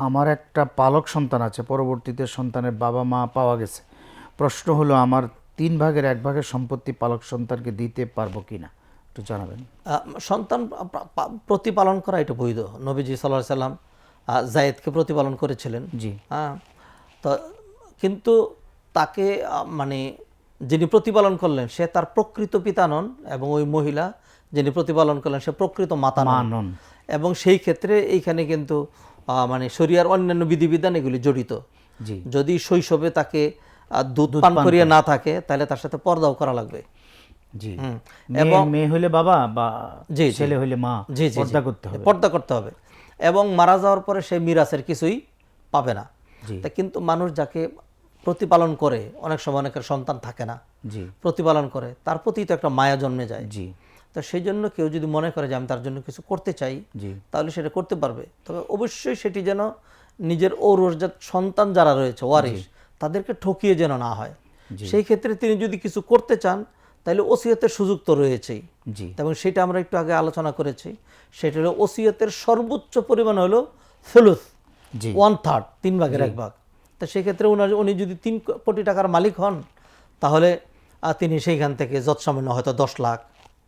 আমার একটা পালক সন্তান আছে, পরবর্তীতে সন্তানের বাবা মা পাওয়া গেছে। প্রশ্ন হলো আমার 3/1 সম্পত্তি পালক সন্তানকে দিতে পারবো কিনা, একটু জানাবেন। সন্তান প্রতিপালন করা এটা বৈধ। নবীজি সাল্লাল্লাহু আলাইহি সাল্লাম যায়েদকে প্রতিপালন করেছিলেন। জি। হ্যাঁ, তো কিন্তু তাকে মানে যিনি প্রতিপালন করলেন সে তার প্রকৃত পিতা নন, এবং ওই মহিলা যিনি প্রতিপালন করলেন সে প্রকৃত মাতা নন। এবং সেই ক্ষেত্রে এইখানে কিন্তু মানে শরিয়ার অন্যান্য বিধিবিধান এগুলি জড়িত। জি। যদি শৈশবে তাকে দুধ পান করিয়ে না থাকে তাহলে তার সাথে পর্দাও করা লাগবে। জি। এবং মেয়ে হইলে বাবা বা জি ছেলে হইলে মা, পর্দা করতে হবে। পর্দা করতে হবে। এবং মারা যাওয়ার পরে সে মিরাসের কিছুই পাবে না। জি। তা কিন্তু মানুষ যাকে প্রতিপালন করে, অনেক সময় অনেকের সন্তান থাকে না, জি। প্রতিপালন করে, তার প্রতি তো একটা মায়া জন্মে যায়। জি। তো সেই জন্য কেউ যদি মনে করে যে আমি তার জন্য কিছু করতে চাই, জি। তাহলে সেটা করতে পারবে। তবে অবশ্যই সেটি যেন নিজের ঔরসজাত সন্তান যারা রয়েছে ওয়ারিস, তাদেরকে ঠকিয়ে যেন না হয়। সেই ক্ষেত্রে তিনি যদি কিছু করতে চান তাহলে ওসিয়তের সুযোগ তো রয়েছেই। জি। এবং সেটা আমরা একটু আগে আলোচনা করেছি। সেটা হলো ওসিয়তের সর্বোচ্চ পরিমাণ হলো ফুলুস, 1/3, 3/1। তো সেক্ষেত্রে উনি যদি 3 কোটি টাকার মালিক হন, তাহলে তিনি সেইখান থেকে যৎসামান্য হয়তো 10 লাখ,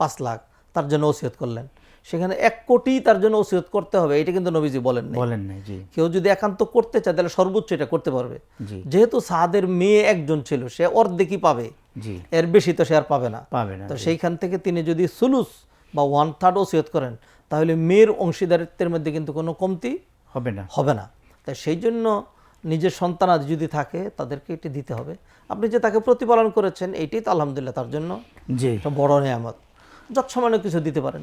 5 লাখ তার জন্য ওসিয়ত করলেন। সেখানে 1 কোটি তার জন্য ওসিয়ত করতে হবে, এটা কিন্তু নবীজি বলেন নাই। কেউ যদি একান্ত করতে চায় তাহলে সর্বোচ্চ এটা করতে পারবে। যেহেতু সাদের মেয়ে একজন ছিল, সে অর্ধেকই পাবে, এর বেশি তো সে আর পাবে না। তো সেইখান থেকে তিনি যদি সুলুস বা 1/3 ওসিয়ত করেন, তাহলে মেয়ের অংশীদারিত্বের মধ্যে কিন্তু কোনো কমতি হবে না। তাই সেই জন্য নিজের সন্তানাদি যদি থাকে তাদেরকে এটি দিতে হবে। আপনি যে তাকে প্রতিপালন করেছেন এইটাই তো আলহামদুলিল্লাহ তার জন্য বড় নেয়ামত। যৎসামান্য কিছু দিতে পারেন।